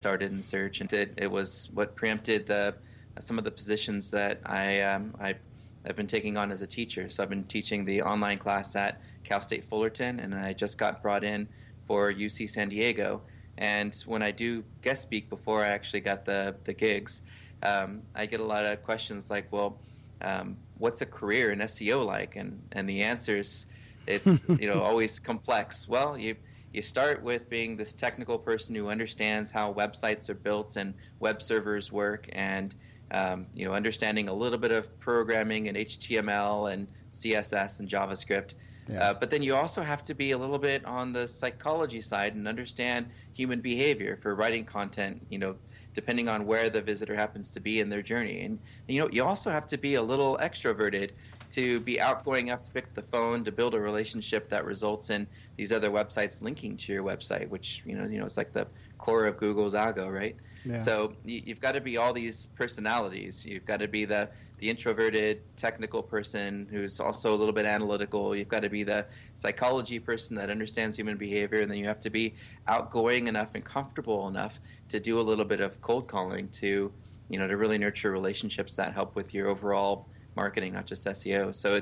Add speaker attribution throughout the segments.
Speaker 1: started in search, and it was what preempted some of the positions that I've been taking on as a teacher. So I've been teaching the online class at Cal State Fullerton, and I just got brought in for UC San Diego. And when I do guest speak before I actually got the gigs, I get a lot of questions like, well, what's a career in SEO like? And the answers, it's always complex. Well, you start with being this technical person who understands how websites are built and web servers work, and understanding a little bit of programming and HTML and CSS and JavaScript. Yeah. But then you also have to be a little bit on the psychology side and understand human behavior for writing content, depending on where the visitor happens to be in their journey. And you also have to be a little extroverted to be outgoing enough to pick up the phone, to build a relationship that results in these other websites linking to your website, which it's like the core of Google's algo, right? Yeah. So you've got to be all these personalities. You've got to be the introverted technical person who's also a little bit analytical. You've got to be the psychology person that understands human behavior, and then you have to be outgoing enough and comfortable enough to do a little bit of cold calling to really nurture relationships that help with your overall marketing, not just SEO. So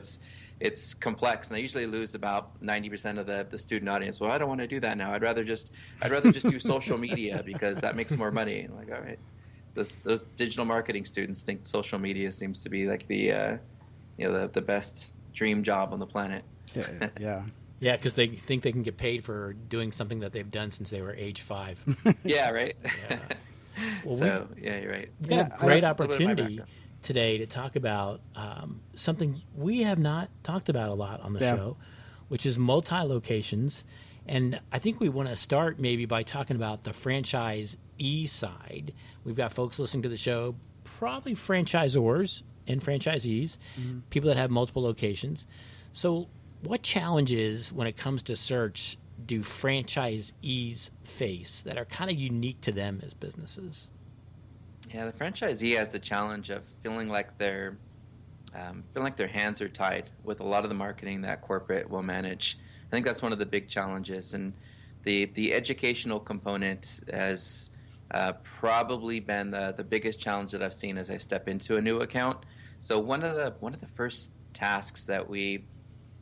Speaker 1: it's complex, and I usually lose about 90% of the student audience. Well, I don't want to do that now. I'd rather just do social media because that makes more money. And like, all right, those digital marketing students think social media seems to be like the best dream job on the planet.
Speaker 2: Yeah.
Speaker 3: Yeah, because they think they can get paid for doing something that they've done since they were age 5.
Speaker 1: Yeah, right.
Speaker 3: Yeah.
Speaker 1: Well, you're right.
Speaker 3: We've got a great opportunity today to talk about something we have not talked about a lot on the show, which is multi-locations. And I think we want to start maybe by talking about the franchisee side. We've got folks listening to the show, probably franchisors and franchisees, people that have multiple locations. So what challenges when it comes to search do franchisees face that are kind of unique to them as businesses?
Speaker 1: Yeah, the franchisee has the challenge of feeling like their hands are tied with a lot of the marketing that corporate will manage. I think that's one of the big challenges, and the educational component has probably been the biggest challenge that I've seen as I step into a new account. So one of the first tasks that we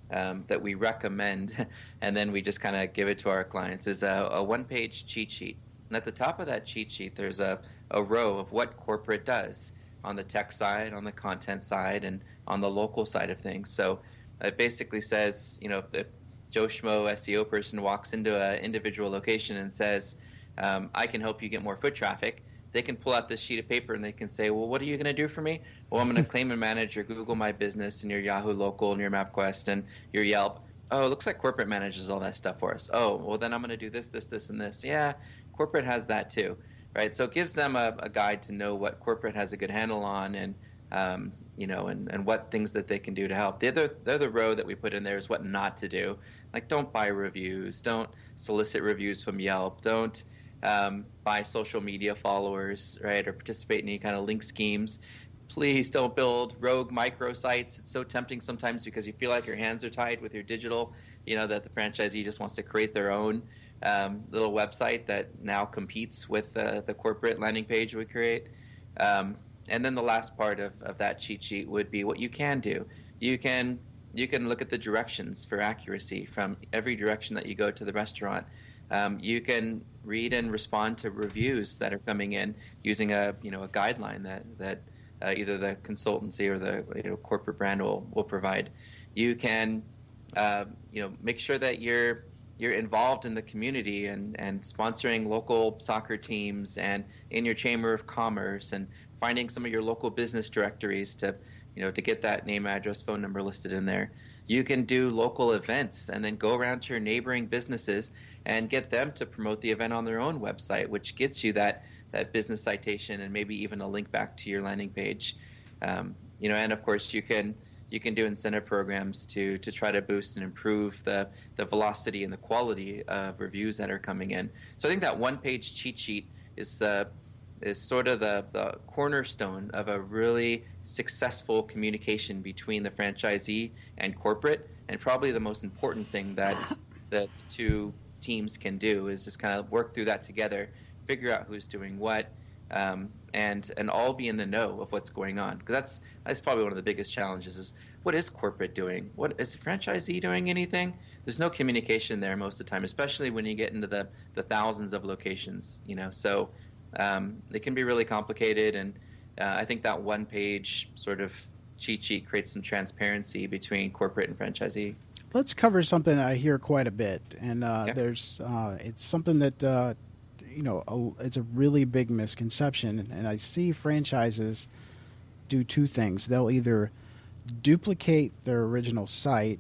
Speaker 1: recommend, and then we just kind of give it to our clients, is a one-page cheat sheet. And at the top of that cheat sheet, there's a row of what corporate does on the tech side, on the content side, and on the local side of things. So it basically says, if Joe Schmo SEO person walks into an individual location and says, I can help you get more foot traffic, they can pull out this sheet of paper and they can say, well, what are you going to do for me? Well, I'm going to claim and manage your Google My Business and your Yahoo Local and your MapQuest and your Yelp. Oh, it looks like corporate manages all that stuff for us. Oh, well, then I'm going to do this, this, this, and this. Yeah, corporate has that too, right? So it gives them a guide to know what corporate has a good handle on, and and what things that they can do to help. The other row that we put in there is what not to do. Like, don't buy reviews, don't solicit reviews from Yelp, don't buy social media followers, right, or participate in any kind of link schemes. Please don't build rogue microsites. It's so tempting sometimes because you feel like your hands are tied with your digital, that the franchisee just wants to create their own little website that now competes with the corporate landing page we create. And then the last part of that cheat sheet would be what you can do. You can look at the directions for accuracy from every direction that you go to the restaurant. You can read and respond to reviews that are coming in using a guideline that either the consultancy or the corporate brand will provide. You can make sure that you're involved in the community and sponsoring local soccer teams and in your chamber of commerce and finding some of your local business directories to get that name, address, phone number listed in there. You can do local events and then go around to your neighboring businesses and get them to promote the event on their own website, which gets you that business citation and maybe even a link back to your landing page. And of course you can do incentive programs to try to boost and improve the velocity and the quality of reviews that are coming in. So I think that one-page cheat sheet is sort of the cornerstone of a really successful communication between the franchisee and corporate, and probably the most important thing that two teams can do is just kind of work through that together figure out who's doing what, and all be in the know of what's going on. Because that's probably one of the biggest challenges is, what is corporate doing? What is the franchisee doing? Anything? There's no communication there most of the time, especially when you get into the thousands of locations. So it can be really complicated, and I think that one page sort of cheat sheet creates some transparency between corporate and franchisee.
Speaker 2: Let's cover something I hear quite a bit, and there's it's something that it's a really big misconception, and I see franchises do two things. They'll either duplicate their original site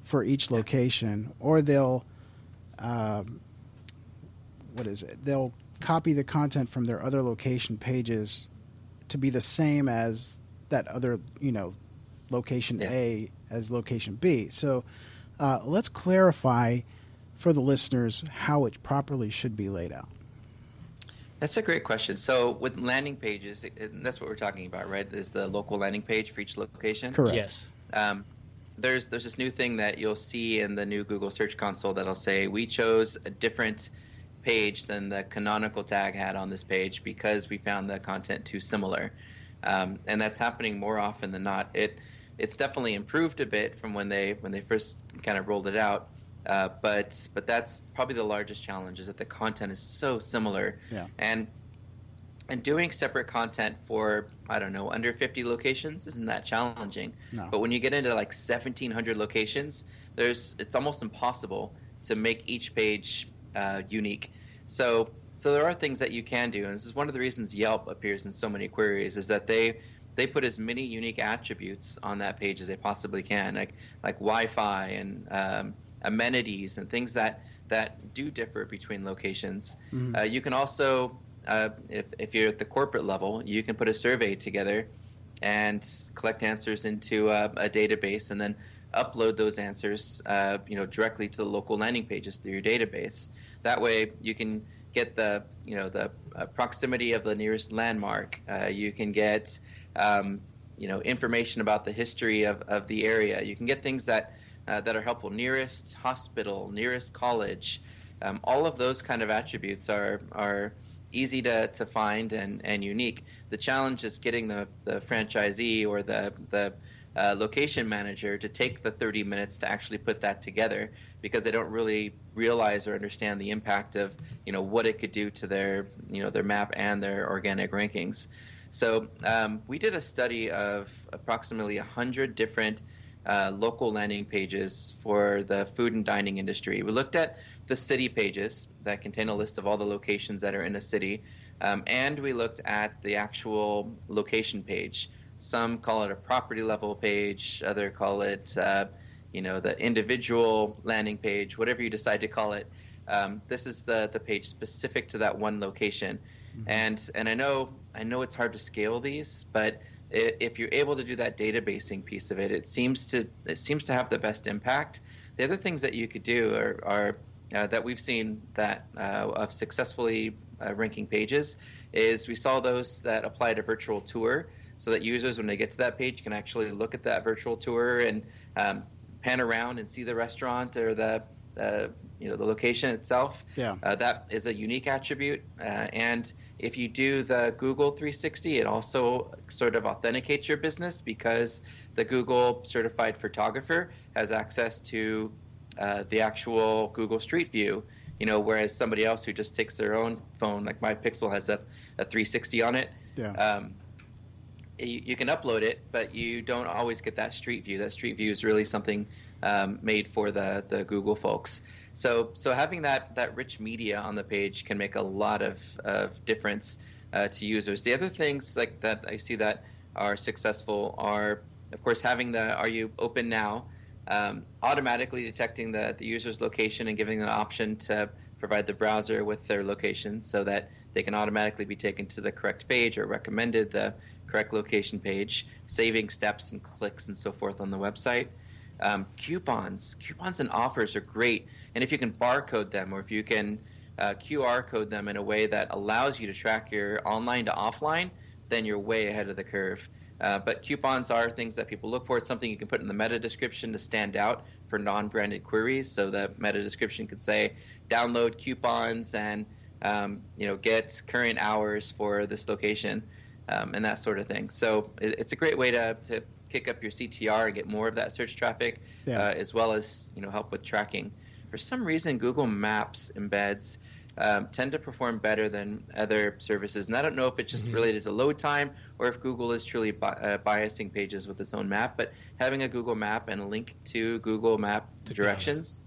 Speaker 2: for each location, or they'll they'll copy the content from their other location pages to be the same as that other location A as location B. So let's clarify for the listeners how it properly should be laid out.
Speaker 1: That's a great question. So with landing pages, that's what we're talking about, right? Is the local landing page for each location?
Speaker 2: Correct.
Speaker 3: Yes.
Speaker 1: There's this new thing that you'll see in the new Google Search Console that'll say, we chose a different page than the canonical tag had on this page because we found the content too similar. And that's happening more often than not. It's definitely improved a bit from when they first kind of rolled it out. But that's probably the largest challenge, is that the content is so similar.
Speaker 2: Yeah.
Speaker 1: And doing separate content for, I don't know, under 50 locations isn't that challenging.
Speaker 2: No.
Speaker 1: But when you get into like 1,700 locations, it's almost impossible to make each page unique. So there are things that you can do, and this is one of the reasons Yelp appears in so many queries, is that they put as many unique attributes on that page as they possibly can, like Wi-Fi and amenities and things that do differ between locations.
Speaker 2: Mm-hmm.
Speaker 1: You can also, if you're at the corporate level, you can put a survey together and collect answers into a database, and then upload those answers directly to the local landing pages through your database. That way you can get the proximity of the nearest landmark. You can get information about the history of the area. You can get things that are helpful. Nearest hospital, nearest college. All of those kind of attributes are easy to find and unique. The challenge is getting the franchisee or the location manager to take the 30 minutes to actually put that together, because they don't really realize or understand the impact of what it could do to their map and their organic rankings. So we did a study of approximately 100 different local landing pages for the food and dining industry. We looked at the city pages that contain a list of all the locations that are in a city, and we looked at the actual location page. Some call it a property level page, other call it the individual landing page, whatever you decide to call it. This is the page specific to that one location. Mm-hmm. And I know it's hard to scale these, but if you're able to do that databasing piece of it, it seems to have the best impact. The other things that you could do are that we've seen that of successfully ranking pages is we saw those that apply to virtual tour, so that users, when they get to that page, can actually look at that virtual tour and pan around and see the restaurant or the location itself.
Speaker 2: Yeah.
Speaker 1: That is a unique attribute. And if you do the Google 360, it also sort of authenticates your business, because the Google certified photographer has access to the actual Google Street View, whereas somebody else who just takes their own phone, like my Pixel has a 360 on it.
Speaker 2: Yeah.
Speaker 1: You can upload it, but you don't always get that street view. That street view is really something made for the Google folks. So having that rich media on the page can make a lot of difference to users. The other things like that I see that are successful are, of course, having the "Are you open now?" Automatically detecting the user's location and giving them an option to provide the browser with their location, so that they can automatically be taken to the correct page or recommended the correct location page, saving steps and clicks and so forth on the website. Coupons and offers are great, and if you can barcode them, or if you can QR code them in a way that allows you to track your online to offline, then you're way ahead of the curve. But coupons are things that people look for. It's something you can put in the meta description to stand out for non-branded queries. So the meta description could say, download coupons and get current hours for this location, and that sort of thing. So it's a great way to kick up your CTR and get more of that search traffic, as well as help with tracking. For some reason, Google Maps embeds tend to perform better than other services, and I don't know if it just related to load time or if Google is truly biasing pages with its own map. But having a Google Map and a link to Google Map directions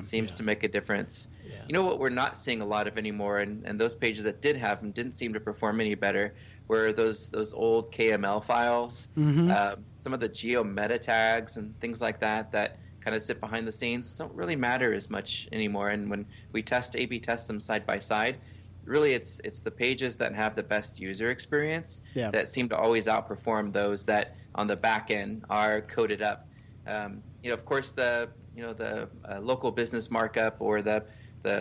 Speaker 1: seems to make a difference. What we're not seeing a lot of anymore, and those pages that did have them didn't seem to perform any better, were those old KML files, some of the geo meta tags and things like that kind of sit behind the scenes don't really matter as much anymore. And when we A/B test them side by side, really it's the pages that have the best user experience that seem to always outperform those that on the back end are coded up. Of course, the local business markup or the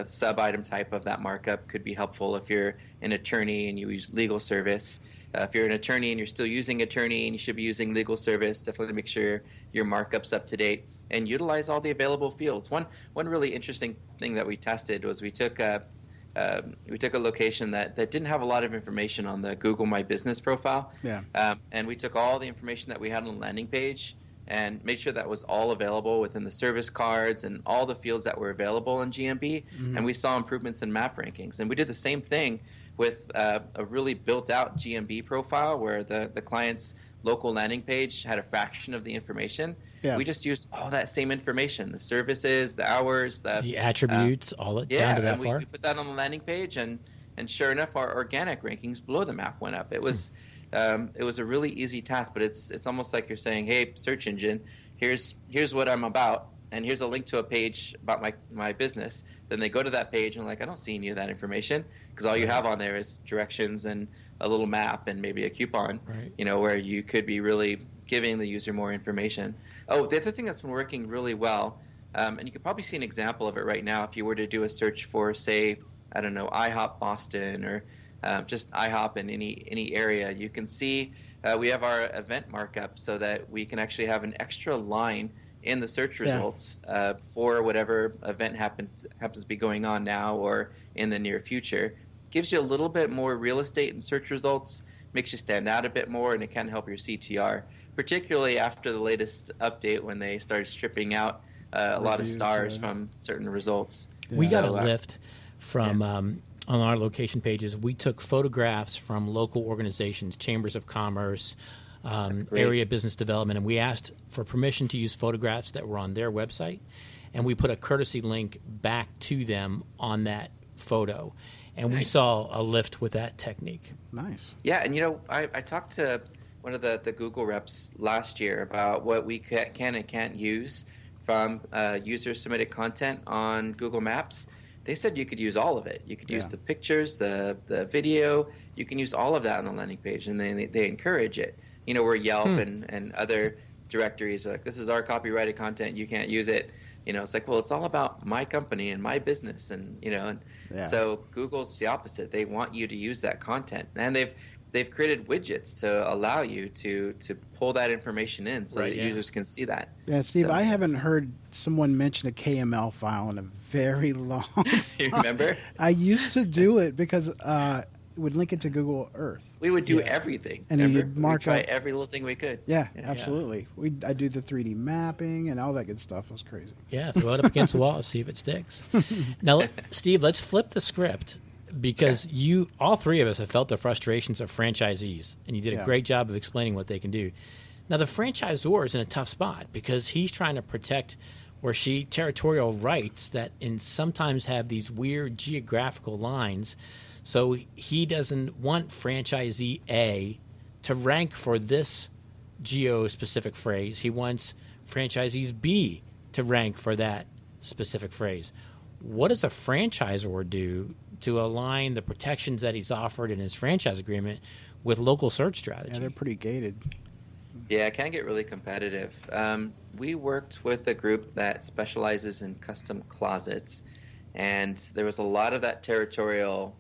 Speaker 1: sub item type of that markup could be helpful if you're an attorney and you use legal service. If you're an attorney and you're still using attorney and you should be using legal service, definitely make sure your markup's up to date and utilize all the available fields. One really interesting thing that we tested was we took a location that didn't have a lot of information on the Google My Business profile, and we took all the information that we had on the landing page and made sure that was all available within the service cards and all the fields that were available in GMB, and we saw improvements in map rankings. And we did the same thing with a really built-out GMB profile where the client's local landing page had a fraction of the information. We just used all that same information, the services, the hours, the attributes,
Speaker 3: all it down to that far.
Speaker 1: We put that on the landing page, and sure enough, our organic rankings below the map went up. It was a really easy task, but it's almost like you're saying, hey, search engine, here's what I'm about, and here's a link to a page about my business. Then they go to that page and like, I don't see any of that information, because all you have on there is directions and a little map and maybe a coupon, where you could be really giving the user more information. Oh, the other thing that's been working really well, and you could probably see an example of it right now if you were to do a search for, say, I don't know, IHOP Boston or just IHOP in any area. You can see we have our event markup so that we can actually have an extra line in the search results for whatever event happens to be going on now or in the near future. Gives you a little bit more real estate in search results, makes you stand out a bit more, and it can help your CTR, particularly after the latest update when they started stripping out a lot of stars from certain results.
Speaker 3: We got a lift from on our location pages. We took photographs from local organizations, chambers of commerce, area business development, and we asked for permission to use photographs that were on their website, and we put a courtesy link back to them on that photo. And we saw a lift with that technique.
Speaker 2: Nice.
Speaker 1: Yeah, and I talked to one of the Google reps last year about what we can and can't use from user-submitted content on Google Maps. They said you could use all of it. You could use the pictures, the video. You can use all of that on the landing page, and they encourage it. Where Yelp and other directories are like, this is our copyrighted content, you can't use it. It's like, well, it's all about my company and my business, and so Google's the opposite. They want you to use that content, and they've created widgets to allow you to pull that information in so that users can see that.
Speaker 2: Yeah, Steve, I haven't heard someone mention a KML file in a very long time.
Speaker 1: You remember?
Speaker 2: I used to do it because would link it to Google Earth.
Speaker 1: We would do everything.
Speaker 2: And then you'd mark
Speaker 1: try every little thing we could.
Speaker 2: Yeah, absolutely. I do the 3D mapping and all that good stuff. It was crazy.
Speaker 3: Yeah, throw it up against the wall, see if it sticks. Now, Steve, let's flip the script, because all three of us have felt the frustrations of franchisees, and you did a great job of explaining what they can do. Now, the franchisor is in a tough spot because he's trying to protect territorial rights that sometimes have these weird geographical lines. So he doesn't want franchisee A to rank for this geo-specific phrase. He wants franchisees B to rank for that specific phrase. What does a franchisor do to align the protections that he's offered in his franchise agreement with local search strategy?
Speaker 2: Yeah, they're pretty gated.
Speaker 1: Yeah, it can get really competitive. We worked with a group that specializes in custom closets, and there was a lot of that territorial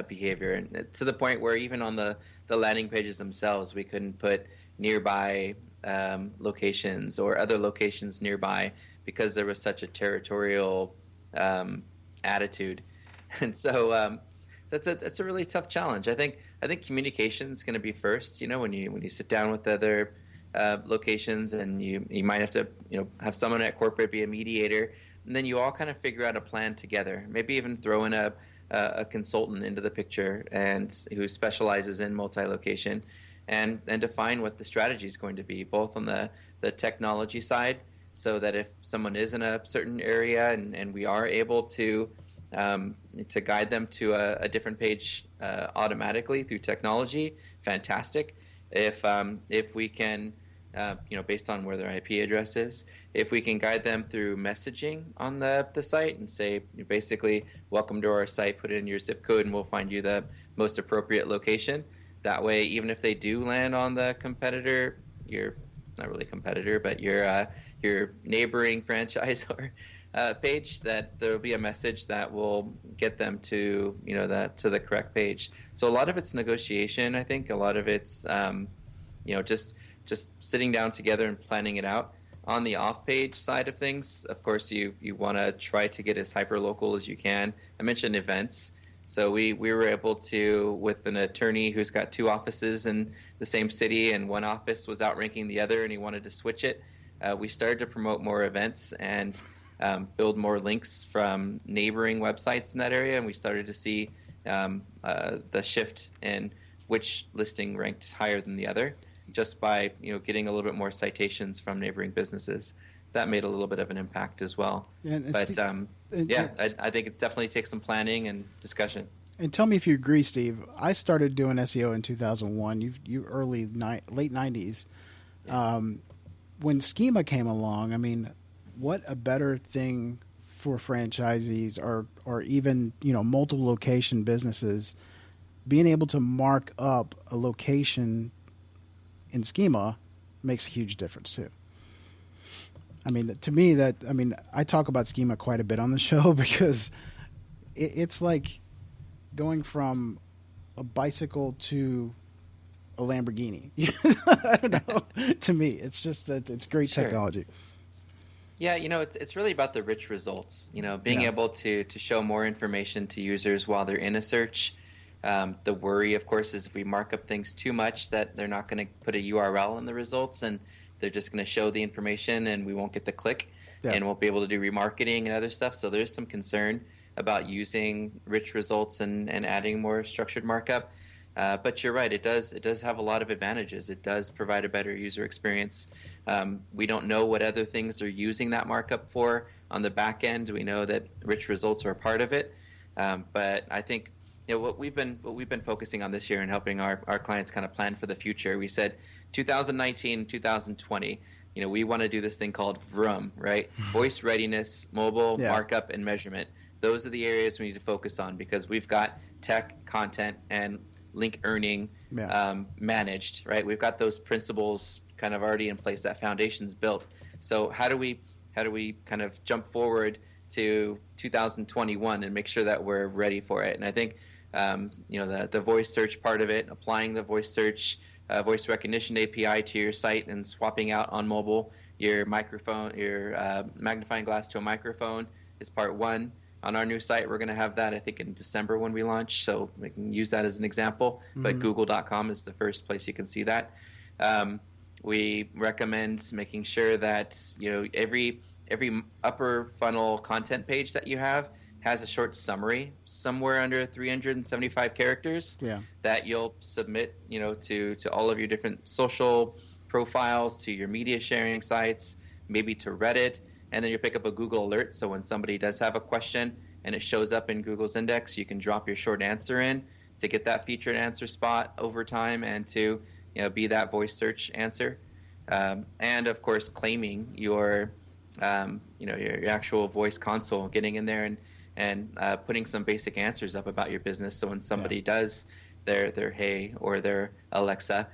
Speaker 1: behavior, and to the point where even on the landing pages themselves, we couldn't put nearby locations or other locations nearby because there was such a territorial attitude. And so That's a really tough challenge. I think communication is going to be first. When you sit down with the other locations, and you might have to have someone at corporate be a mediator, and then you all kind of figure out a plan together. Maybe even throw in a consultant into the picture and who specializes in multi-location, and define what the strategy is going to be, both on the technology side, so that if someone is in a certain area and we are able to guide them to a different page automatically through technology, fantastic. If we can, based on where their IP address is, if we can guide them through messaging on the site and say, basically, welcome to our site, put in your zip code and we'll find you the most appropriate location. That way, even if they do land on the competitor, you're not really a competitor, but your neighboring franchise or page, that there will be a message that will get them to to the correct page. So a lot of it's negotiation. I think a lot of it's just sitting down together and planning it out. On the off-page side of things, of course, you want to try to get as hyper-local as you can. I mentioned events. So we were able to, with an attorney who's got 2 offices in the same city, and one office was outranking the other and he wanted to switch it, we started to promote more events and build more links from neighboring websites in that area, and we started to see the shift in which listing ranked higher than the other, just by getting a little bit more citations from neighboring businesses. That made a little bit of an impact as well. I think it definitely takes some planning and discussion.
Speaker 2: And tell me if you agree, Steve. I started doing SEO in 2001. You late 90s. Yeah. When Schema came along, I mean, what a better thing for franchisees or even multiple location businesses, being able to mark up a location in Schema makes a huge difference too. I mean, to me, I talk about Schema quite a bit on the show because it's like going from a bicycle to a Lamborghini. I don't know. To me, it's just it's great technology.
Speaker 1: Yeah, it's really about the rich results. Being able to show more information to users while they're in a search. The worry, of course, is if we mark up things too much that they're not going to put a URL in the results, and they're just going to show the information and we won't get the click, and won't be able to do remarketing and other stuff. So there's some concern about using rich results and adding more structured markup. But you're right, it does have a lot of advantages. It does provide a better user experience. We don't know what other things they're using that markup for on the back end. We know that rich results are a part of it. But I think what we've been focusing on this year and helping our clients kind of plan for the future. We said 2019, 2020, we want to do this thing called VRUM, right? Voice readiness, mobile, markup, and measurement. Those are the areas we need to focus on because we've got tech, content, and link earning managed, right? We've got those principles kind of already in place. That foundation's built. So how do we kind of jump forward to 2021 and make sure that we're ready for it? And I think the voice search part of it, applying the voice search, voice recognition API to your site and swapping out on mobile your microphone, your magnifying glass to a microphone is part one. On our new site, we're going to have that, I think, in December when we launch, so we can use that as an example. But Google.com is the first place you can see that. We recommend making sure that every upper funnel content page that you have has a short summary somewhere under 375 characters that you'll submit to all of your different social profiles, to your media sharing sites, maybe to Reddit. And then you pick up a Google alert, so when somebody does have a question and it shows up in Google's index, you can drop your short answer in to get that featured answer spot over time and to be that voice search answer. And of course, claiming your your actual voice console, getting in there and putting some basic answers up about your business. So when somebody does their Hey or their Alexa,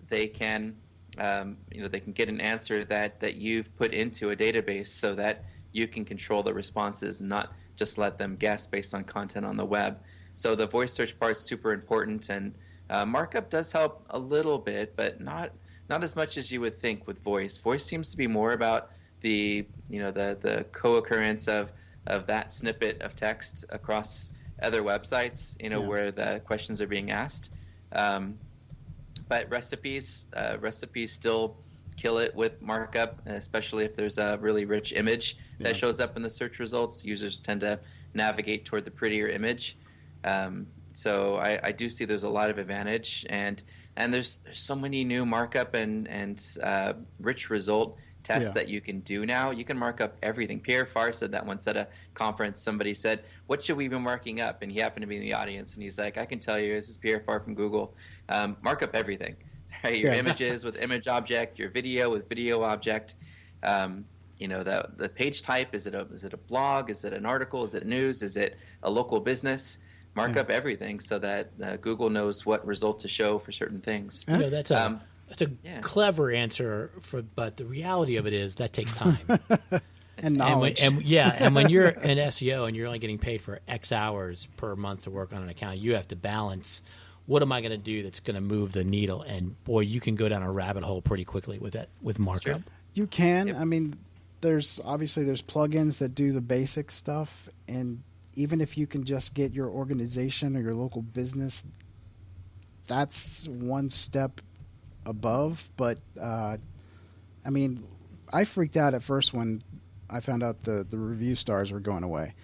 Speaker 1: they can they can get an answer that you've put into a database so that you can control the responses and not just let them guess based on content on the web. So the voice search part's super important, and markup does help a little bit, but not as much as you would think with voice. Voice seems to be more about the co-occurrence of that snippet of text across other websites, where the questions are being asked. But recipes still kill it with markup, especially if there's a really rich image that shows up in the search results. Users tend to navigate toward the prettier image. So I do see there's a lot of advantage, and there's so many new markup and rich result tests that you can do now. You can mark up everything. Pierre Farr said that once at a conference. Somebody said, "What should we be marking up?" And he happened to be in the audience, and he's like, "I can tell you, this is Pierre Farr from Google. Mark up everything, right? Your images with image object, your video with video object. The page type. Is it a blog? Is it an article? Is it news? Is it a local business?" Mark up everything so that Google knows what result to show for certain things.
Speaker 3: That's a clever answer, but the reality of it is that takes time.
Speaker 2: And knowledge.
Speaker 3: And when you're an SEO and you're only getting paid for X hours per month to work on an account, you have to balance, what am I going to do that's going to move the needle? And boy, you can go down a rabbit hole pretty quickly with markup.
Speaker 2: You can. Yep. I mean, there's plugins that do the basic stuff, and even if you can just get your organization or your local business, that's one step above. But I freaked out at first when I found out the review stars were going away.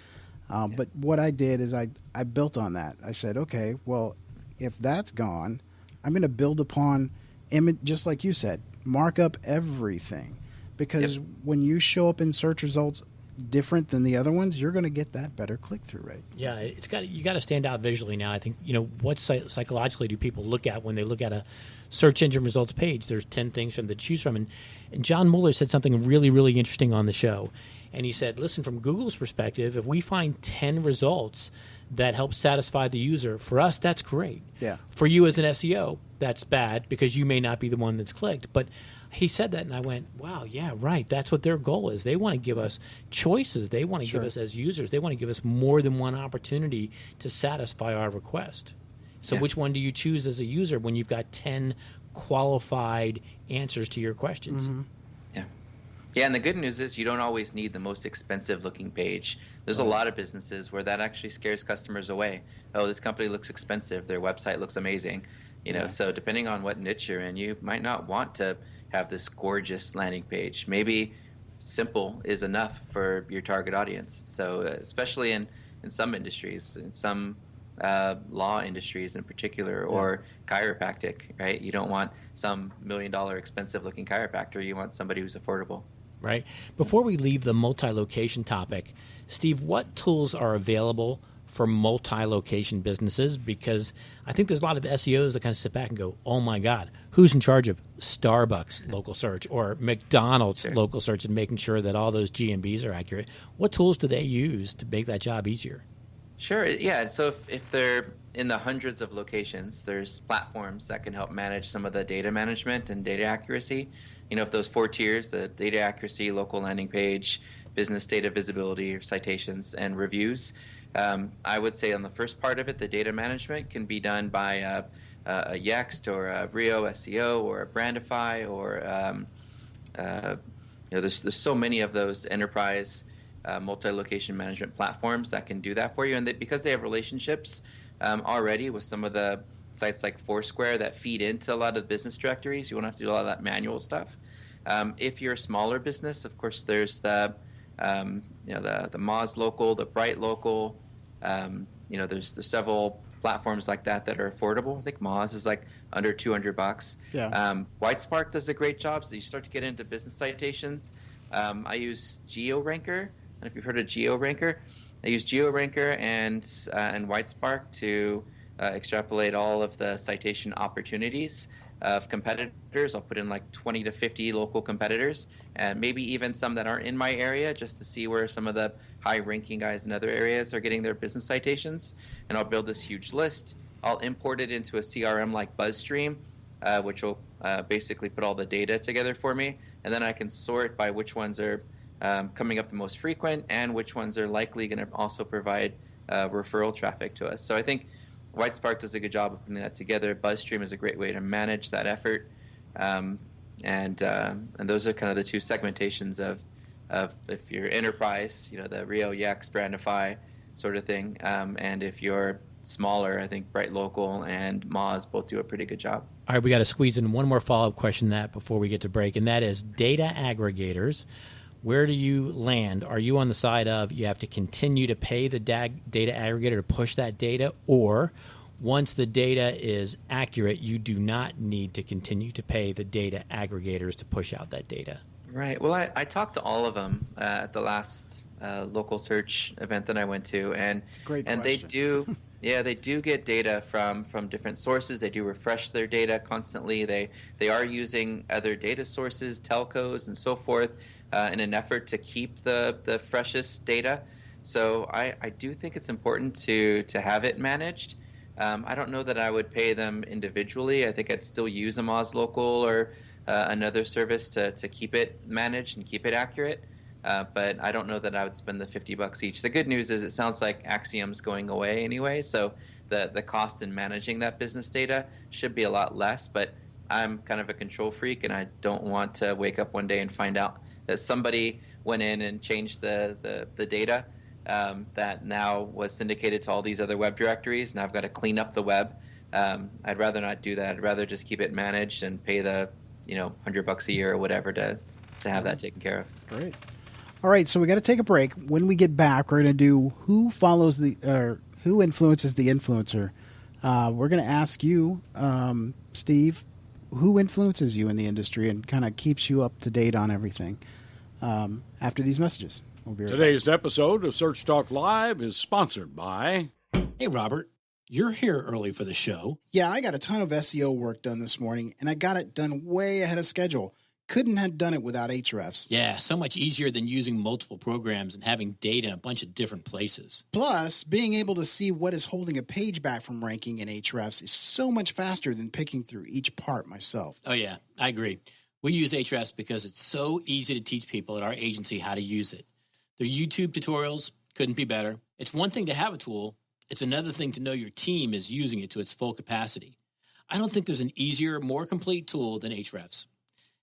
Speaker 2: But what I did is I built on that. I said, okay, well, if that's gone, I'm going to build upon image, just like you said, mark up everything. Because when you show up in search results different than the other ones, you're going to get that better click-through rate. Yeah,
Speaker 3: you got to stand out visually now. I think, what psychologically do people look at when they look at a search engine results page? There's 10 things from to choose from. And John Mueller said something really, really interesting on the show. And he said, listen, from Google's perspective, if we find 10 results that help satisfy the user, for us, that's great.
Speaker 2: Yeah.
Speaker 3: For you as an SEO, that's bad because you may not be the one that's clicked. But he said that, and I went, wow, yeah, right. That's what their goal is. They want to give us choices. They want to give us, as users, they want to give us more than one opportunity to satisfy our request. So which one do you choose as a user when you've got 10 qualified answers to your questions?
Speaker 2: Mm-hmm.
Speaker 1: Yeah, and the good news is you don't always need the most expensive-looking page. There's a lot of businesses where that actually scares customers away. Oh, this company looks expensive. Their website looks amazing. So depending on what niche you're in, you might not want to have this gorgeous landing page. Maybe simple is enough for your target audience. So especially in some industries, in some law industries in particular, or chiropractic, right? You don't want some $1 million expensive-looking chiropractor. You want somebody who's affordable.
Speaker 3: Right. Before we leave the multi-location topic, Steve, what tools are available for multi-location businesses? Because I think there's a lot of SEOs that kind of sit back and go, oh my God, who's in charge of Starbucks local search or McDonald's local search and making sure that all those GMBs are accurate? What tools do they use to make that job easier?
Speaker 1: Sure. Yeah. So if they're in the hundreds of locations, there's platforms that can help manage some of the data management and data accuracy. If those 4 tiers, the data accuracy, local landing page, business data visibility, or citations, and reviews, I would say on the first part of it, the data management can be done by a Yext or a Rio SEO or a Brandify or there's so many of those enterprise multi-location management platforms that can do that for you, and because they have relationships already with some of the sites like Foursquare that feed into a lot of business directories, you won't have to do a lot of that manual stuff. If you're a smaller business, of course, there's the Moz Local, the Bright Local. There's several platforms like that are affordable. I think Moz is like under $200.
Speaker 2: Yeah.
Speaker 1: Whitespark does a great job. So you start to get into business citations. I use GeoRanker. I don't know if you've heard of GeoRanker. I use GeoRanker and Whitespark to extrapolate all of the citation opportunities of competitors. I'll put in like 20 to 50 local competitors, and maybe even some that aren't in my area, just to see where some of the high-ranking guys in other areas are getting their business citations. And I'll build this huge list. I'll import it into a CRM like BuzzStream, which will basically put all the data together for me. And then I can sort by which ones are coming up the most frequent and which ones are likely going to also provide referral traffic to us. So I think Whitespark does a good job of putting that together. BuzzStream is a great way to manage that effort. And those are kind of the two segmentations of if you're enterprise, the Rio, Yext, Brandify, sort of thing. And if you're smaller, I think Bright Local and Moz both do a pretty good job.
Speaker 3: All right, we got to squeeze in one more follow-up question that before we get to break, and that is data aggregators. Where do you land? Are you on the side of you have to continue to pay the data aggregator to push that data, or once the data is accurate, you do not need to continue to pay the data aggregators to push out that data?
Speaker 1: Right. Well, I talked to all of them at the last local search event that I went to, and they do. Yeah, they do get data from different sources. They do refresh their data constantly. They are using other data sources, telcos, and so forth, in an effort to keep the freshest data. So I do think it's important to have it managed. I don't know that I would pay them individually. I think I'd still use a Moz Local or another service to keep it managed and keep it accurate. But I don't know that I would spend the $50 each. The good news is it sounds like Axiom's going away anyway, so the cost in managing that business data should be a lot less. But I'm kind of a control freak, and I don't want to wake up one day and find out that somebody went in and changed the data that now was syndicated to all these other web directories. Now I've got to clean up the web. I'd rather not do that. I'd rather just keep it managed and pay the $100 a year or whatever to have that taken care of.
Speaker 2: Great. All right, so we got to take a break. When we get back, we're going to do who influences the influencer. We're going to ask you, Steve, who influences you in the industry and kind of keeps you up to date on everything. After these messages, we'll be right
Speaker 4: Today's episode of Search Talk Live is sponsored by.
Speaker 5: Hey, Robert, you're here early for the show.
Speaker 2: Yeah, I got a ton of SEO work done this morning, and I got it done way ahead of schedule. Couldn't have done it without Ahrefs.
Speaker 5: Yeah, so much easier than using multiple programs and having data in a bunch of different places.
Speaker 2: Plus, being able to see what is holding a page back from ranking in Ahrefs is so much faster than picking through each part myself.
Speaker 5: Oh, yeah, I agree. We use Ahrefs because it's so easy to teach people at our agency how to use it. Their YouTube tutorials couldn't be better. It's one thing to have a tool. It's another thing to know your team is using it to its full capacity. I don't think there's an easier, more complete tool than Ahrefs.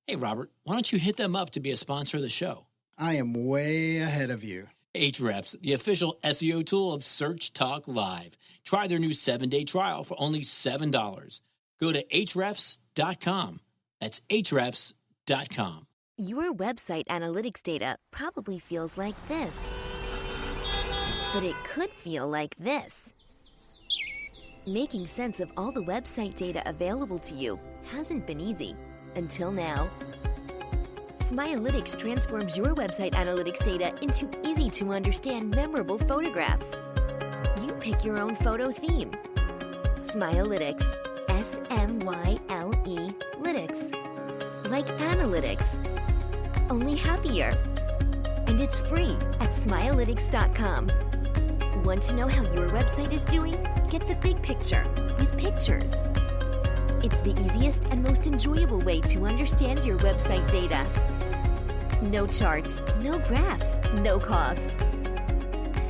Speaker 5: Hey, Robert, why don't you hit them up to be a sponsor of the show?
Speaker 2: I am way ahead of you.
Speaker 5: Ahrefs, the official SEO tool of Search Talk Live. Try their new 7-day trial for only $7. Go to Ahrefs.com. That's Ahrefs.com.
Speaker 6: Your website analytics data probably feels like this. But it could feel like this. Making sense of all the website data available to you hasn't been easy. Until now. Smiolytics transforms your website analytics data into easy-to-understand, memorable photographs. You pick your own photo theme. Smiolytics. S-M-Y-L-E lytics. Like analytics. Only happier. And it's free at smiolytics.com. Want to know how your website is doing? Get the big picture with pictures. It's the easiest and most enjoyable way to understand your website data. No charts, no graphs, no cost.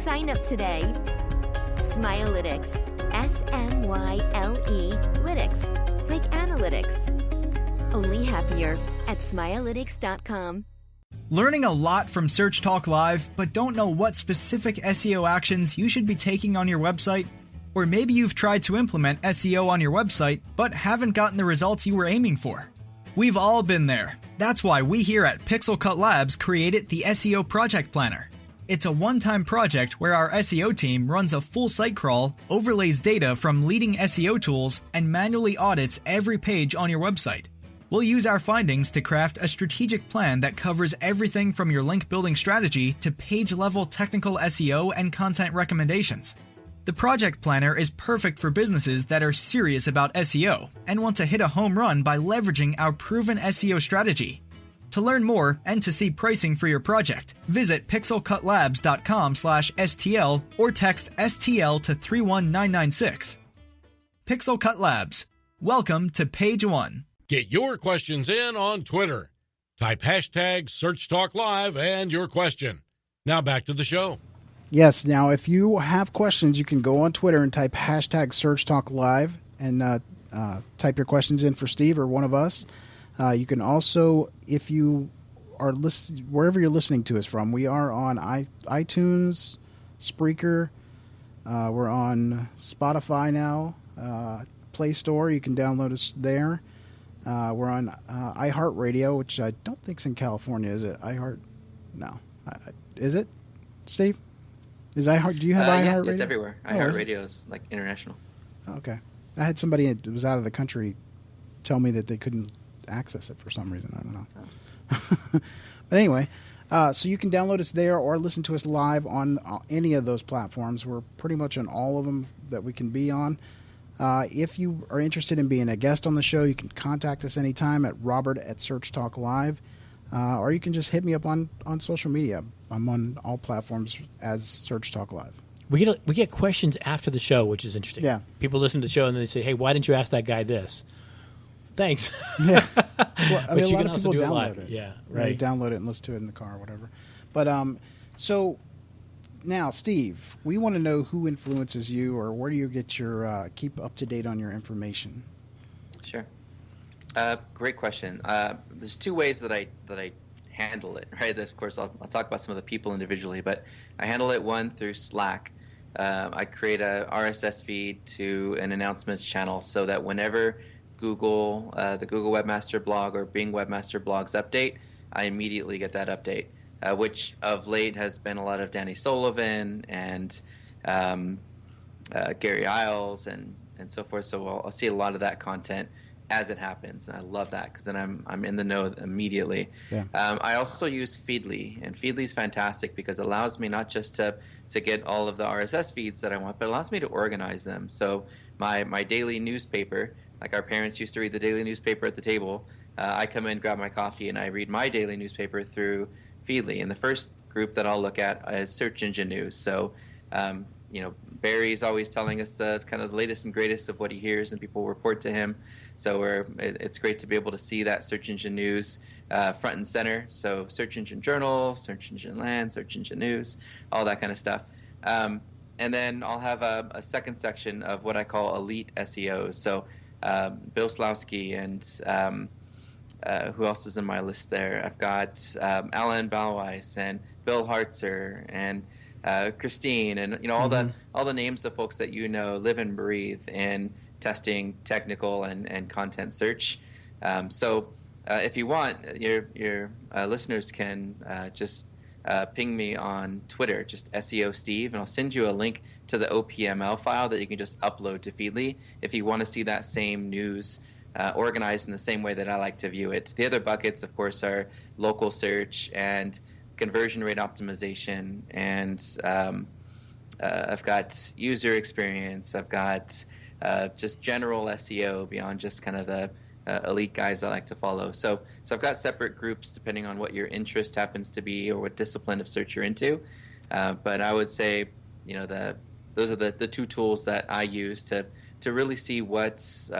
Speaker 6: Sign up today. Smiolytics. S-M-Y-L-E lytics. Like analytics. Only happier at smiolytics.com.
Speaker 7: Learning a lot from Search Talk Live, but don't know what specific SEO actions you should be taking on your website? Or maybe you've tried to implement SEO on your website, but haven't gotten the results you were aiming for. We've all been there. That's why we here at Pixel Cut Labs created the Seo Project Planner. It's a one-time project where our SEO team runs a full site crawl, overlays data from leading SEO tools, and manually audits every page on your website. We'll use our findings to craft a strategic plan that covers everything from your link building strategy to page-level technical SEO and content recommendations. The Project Planner is perfect for businesses that are serious about SEO and want to hit a home run by leveraging our proven SEO strategy. To learn more and to see pricing for your project, visit pixelcutlabs.com/STL or text STL to 31996. Pixel Cut Labs. Welcome to page 1.
Speaker 4: Get your questions in on Twitter. Type hashtag SearchTalkLive and your question. Now back to the show.
Speaker 2: Yes, now if you have questions, you can go on Twitter and type hashtag SearchTalkLive and type your questions in for Steve or one of us. You can also, if you are wherever you're listening to us from, we are on iTunes, Spreaker, We're on Spotify now, Play Store. You can download us there. We're on iHeartRadio, which I don't think's in California, is it? No. Is it, Steve? Is iHeart? Do you have iHeartRadio?
Speaker 1: Yeah, it's everywhere. iHeartRadio is like international.
Speaker 2: Okay. I had somebody that was out of the country tell me that they couldn't access it for some reason. I don't know. But anyway, so you can download us there or listen to us live on any of those platforms. We're pretty much on all of them that we can be on. If you are interested in being a guest on the show, you can contact us anytime at Robert@Search Talk Live, or you can just hit me up on social media. I'm on all platforms as Search Talk Live.
Speaker 3: We get questions after the show, which is interesting.
Speaker 2: Yeah.
Speaker 3: People listen to the show and they say, "Hey, why didn't you ask that guy this?" Thanks.
Speaker 2: Yeah. Well,
Speaker 3: but you can also do it live.
Speaker 2: It.
Speaker 3: Yeah,
Speaker 2: right. Download it and listen to it in the car or whatever. But so now, Steve, we want to know who influences you, or where do you get your keep up to date on your information?
Speaker 1: Sure. Great question. There's two ways that I handle it. Right. Of course, I'll talk about some of the people individually, but I handle it one through Slack. I create a RSS feed to an announcements channel so that whenever Google, the Google Webmaster blog or Bing Webmaster blogs update, I immediately get that update, which of late has been a lot of Danny Sullivan and Gary Isles and so forth. So I'll see a lot of that content as it happens, and I love that because then I'm in the know immediately.
Speaker 2: Yeah.
Speaker 1: I also use Feedly, and Feedly is fantastic because it allows me not just to get all of the RSS feeds that I want, but it allows me to organize them. So my daily newspaper, like our parents used to read the daily newspaper at the table, I come in, grab my coffee, and I read my daily newspaper through Feedly. And the first group that I'll look at is search engine news. So Barry's always telling us the kind of the latest and greatest of what he hears, and people report to him. So it's great to be able to see that search engine news front and center. So search engine journal, search engine land, search engine news, all that kind of stuff. And then I'll have a second section of what I call elite SEOs. So Bill Slawski and who else is in my list there? I've got Alan Balweiss and Bill Hartzer and Christine, and all the names of folks that live and breathe in testing, technical, and content search. So if you want, your listeners can just ping me on Twitter, just SEO Steve, and I'll send you a link to the OPML file that you can just upload to Feedly if you want to see that same news organized in the same way that I like to view it. The other buckets, of course, are local search and conversion rate optimization, and I've got user experience. I've got just general SEO beyond just kind of the elite guys I like to follow. So I've got separate groups depending on what your interest happens to be or what discipline of search you're into. But I would say, those are the two tools that I use to really see what's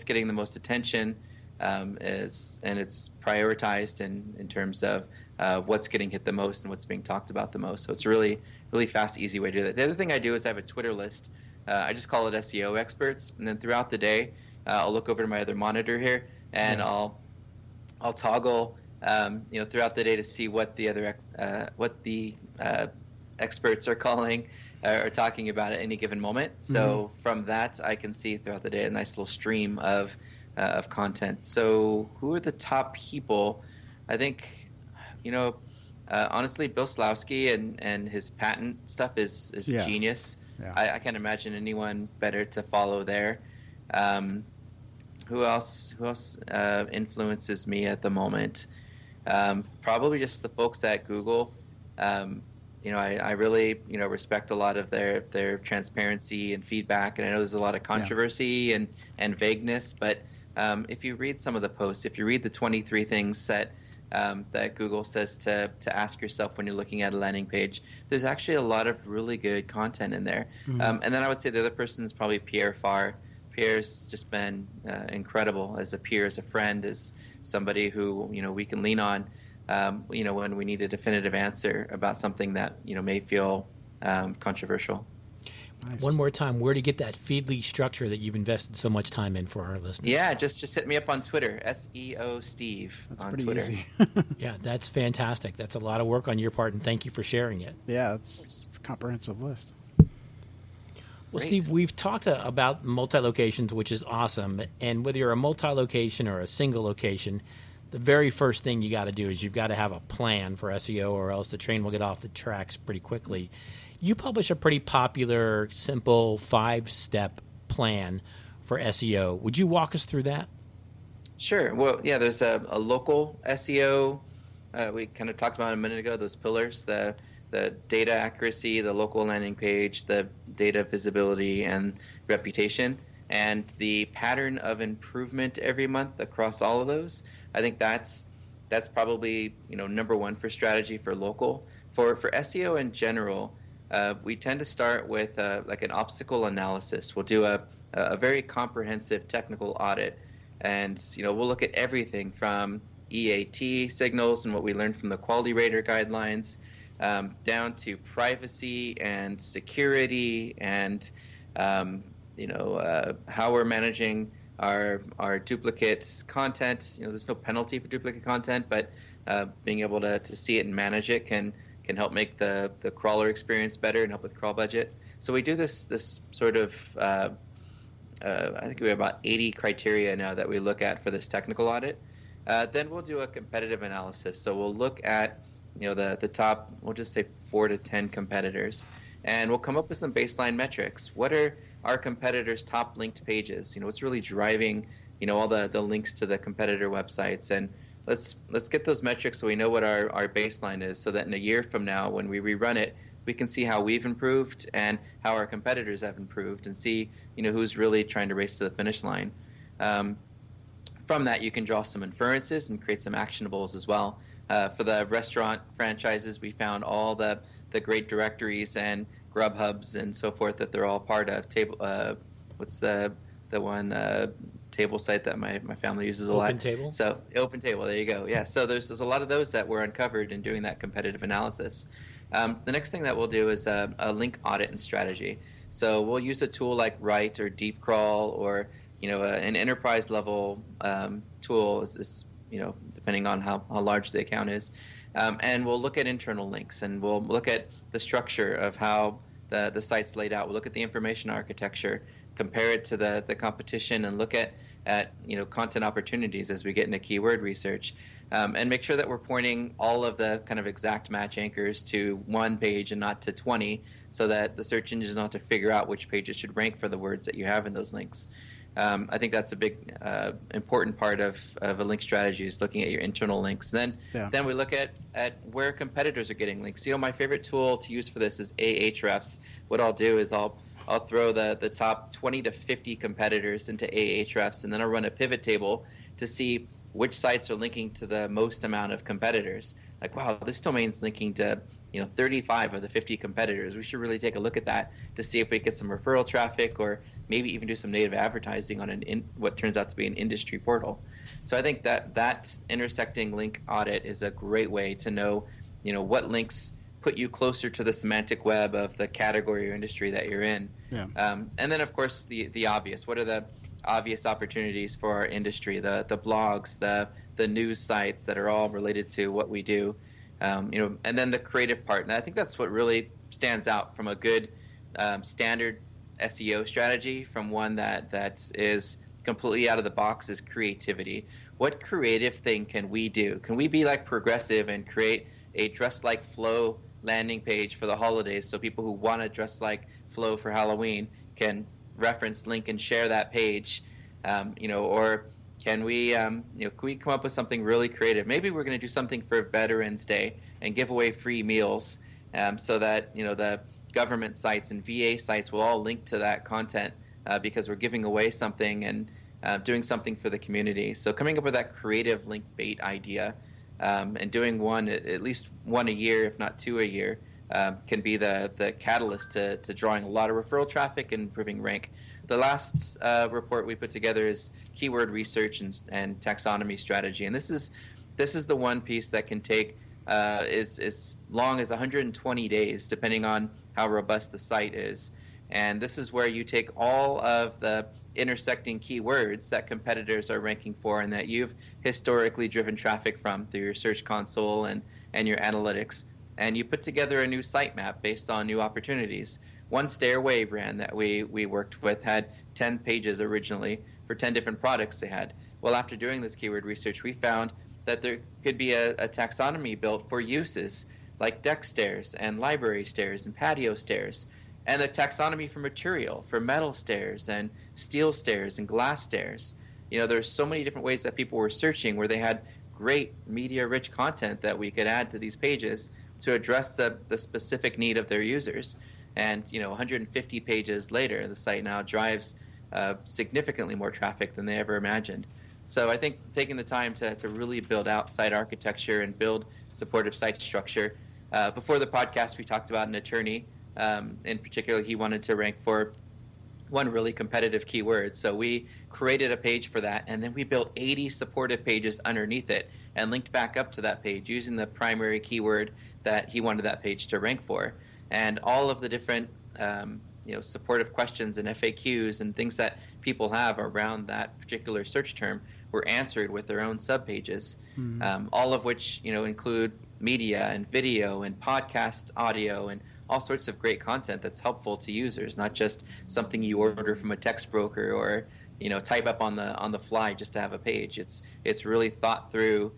Speaker 1: getting the most attention, and it's prioritized in terms of what's getting hit the most and what's being talked about the most. So it's a really, really fast, easy way to do that. The other thing I do is I have a Twitter list. I just call it SEO experts, and then throughout the day, I'll look over to my other monitor here, and I'll toggle, throughout the day to see what the other experts are calling or talking about at any given moment. So from that, I can see throughout the day a nice little stream of content. So who are the top people? I think, honestly, Bill Slawski and his patent stuff is genius. Yeah. I can't imagine anyone better to follow there. Who else influences me at the moment? Probably just the folks at Google. I really respect a lot of their transparency and feedback, and I know there's a lot of controversy and vagueness, but if you read some of the posts, if you read the 23 things that Google says to ask yourself when you're looking at a landing page, there's actually a lot of really good content in there. And then I would say the other person is probably Pierre Farr. Pierre's just been incredible as a peer, as a friend, as somebody who we can lean on when we need a definitive answer about something that may feel controversial.
Speaker 3: Nice. One more time, where to get that Feedly structure that you've invested so much time in for our listeners?
Speaker 1: Yeah, just hit me up on Twitter, SEO Steve.
Speaker 2: That's
Speaker 1: on
Speaker 2: pretty
Speaker 1: Twitter.
Speaker 2: Easy.
Speaker 3: Yeah, that's fantastic. That's a lot of work on your part, and thank you for sharing it.
Speaker 2: Yeah, it's a comprehensive list.
Speaker 3: Well,
Speaker 1: Great.
Speaker 3: Steve, we've talked about multi-locations, which is awesome. And whether you're a multi-location or a single location, the very first thing you got to do is you've got to have a plan for SEO, or else the train will get off the tracks pretty quickly. You publish a pretty popular, simple 5-step plan for SEO. Would you walk us through that?
Speaker 1: Sure. Well, yeah, there's a local SEO. We kind of talked about a minute ago, those pillars, the data accuracy, the local landing page, the data visibility, and reputation, and the pattern of improvement every month across all of those. I think that's probably number one for strategy for local. For SEO in general, we tend to start with like an obstacle analysis. We'll do a very comprehensive technical audit, and we'll look at everything from EAT signals and what we learned from the quality rater guidelines, down to privacy and security, and how we're managing our duplicate content. There's no penalty for duplicate content, but being able to see it and manage it can help make the crawler experience better and help with crawl budget. So we do this sort of I think we have about 80 criteria now that we look at for this technical audit. Then we'll do a competitive analysis. So we'll look at the top, we'll just say 4 to 10 competitors, and we'll come up with some baseline metrics. What are our competitors' top linked pages? What's really driving all the links to the competitor websites, and let's get those metrics so we know what our baseline is, so that in a year from now when we rerun it, we can see how we've improved and how our competitors have improved, and see who's really trying to race to the finish line. From that, you can draw some inferences and create some actionables as well. For the restaurant franchises, we found all the great directories and Grubhubs and so forth that they're all part of. What's the one table site that my family uses a lot?
Speaker 3: OpenTable?
Speaker 1: So OpenTable, there you go. Yeah, so there's a lot of those that were uncovered in doing that competitive analysis. The next thing that we'll do is a link audit and strategy. So we'll use a tool like Write or Deep Crawl, or an enterprise level tool is depending on how large the account is. And we'll look at internal links, and we'll look at the structure of how the site's laid out. We'll look at the information architecture, compare it to the competition, and look at content opportunities as we get into keyword research, and make sure that we're pointing all of the kind of exact match anchors to one page and not to 20, so that the search engine doesn't have to figure out which pages should rank for the words that you have in those links. I think that's a big important part of a link strategy, is looking at your internal links. Then we look at where competitors are getting links. My favorite tool to use for this is Ahrefs. What I'll do is I'll throw the top 20 to 50 competitors into Ahrefs, and then I'll run a pivot table to see which sites are linking to the most amount of competitors. Like, wow, this domain's linking to 35 of the 50 competitors. We should really take a look at that to see if we get some referral traffic, or maybe even do some native advertising on what turns out to be an industry portal. So I think that intersecting link audit is a great way to know what links put you closer to the semantic web of the category or industry that you're in. Yeah. And then, of course, the obvious. What are the obvious opportunities for our industry? The blogs, the news sites that are all related to what we do. And then the creative part. And I think that's what really stands out from a good standard SEO strategy from one that is completely out of the box, is creativity. What creative thing can we do? Can we be like Progressive and create a dress like Flo landing page for the holidays, so people who want to dress like Flo for Halloween can reference, link, and share that page? Or can we come up with something really creative? Maybe we're going to do something for Veterans Day and give away free meals, so that the government sites and VA sites will all link to that content, because we're giving away something and doing something for the community. So coming up with that creative link bait idea, and doing at least one a year, if not 2 a year, can be the catalyst to drawing a lot of referral traffic and improving rank. The last report we put together is keyword research and taxonomy strategy, and this is the one piece that can take as long as 120 days, depending on how robust the site is. And this is where you take all of the intersecting keywords that competitors are ranking for and that you've historically driven traffic from through your search console and your analytics, and you put together a new sitemap based on new opportunities. one Stairway brand that we worked with had 10 pages originally for 10 different products they had. Well, after doing this keyword research, we found that there could be a taxonomy built for uses like deck stairs and library stairs and patio stairs, and a taxonomy for material, for metal stairs and steel stairs and glass stairs. There's so many different ways that people were searching where they had great media-rich content that we could add to these pages to address the specific need of their users. And 150 pages later, the site now drives significantly more traffic than they ever imagined. So I think taking the time to really build out site architecture and build supportive site structure. Before the podcast, we talked about an attorney. In particular, he wanted to rank for one really competitive keyword. So we created a page for that, and then we built 80 supportive pages underneath it and linked back up to that page using the primary keyword that he wanted that page to rank for. And all of the different supportive questions and FAQs and things that people have around that particular search term were answered with their own subpages, all of which include media and video and podcast audio and all sorts of great content that's helpful to users, not just something you order from a text broker or type up on the fly just to have a page. It's really thought through,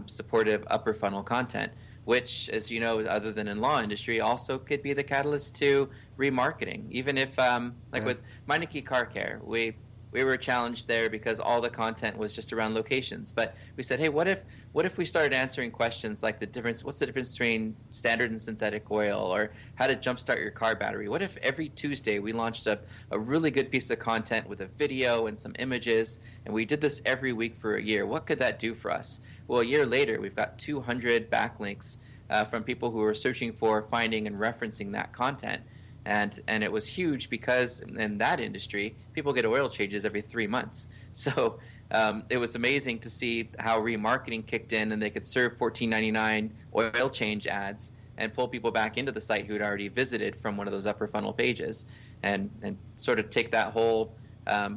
Speaker 1: supportive upper funnel content, which, as you know, other than in law industry, also could be the catalyst to remarketing. Even if, with Meineke Car Care, we were challenged there because all the content was just around locations. But we said, hey, what if we started answering questions like what's the difference between standard and synthetic oil, or how to jumpstart your car battery? What if every Tuesday we launched a really good piece of content with a video and some images, and we did this every week for a year? What could that do for us? Well, a year later, we've got 200 backlinks from people who are searching for, finding, and referencing that content. And it was huge because in that industry, people get oil changes every 3 months. So it was amazing to see how remarketing kicked in, and they could serve $14.99 oil change ads and pull people back into the site who had already visited from one of those upper funnel pages, and sort of take that whole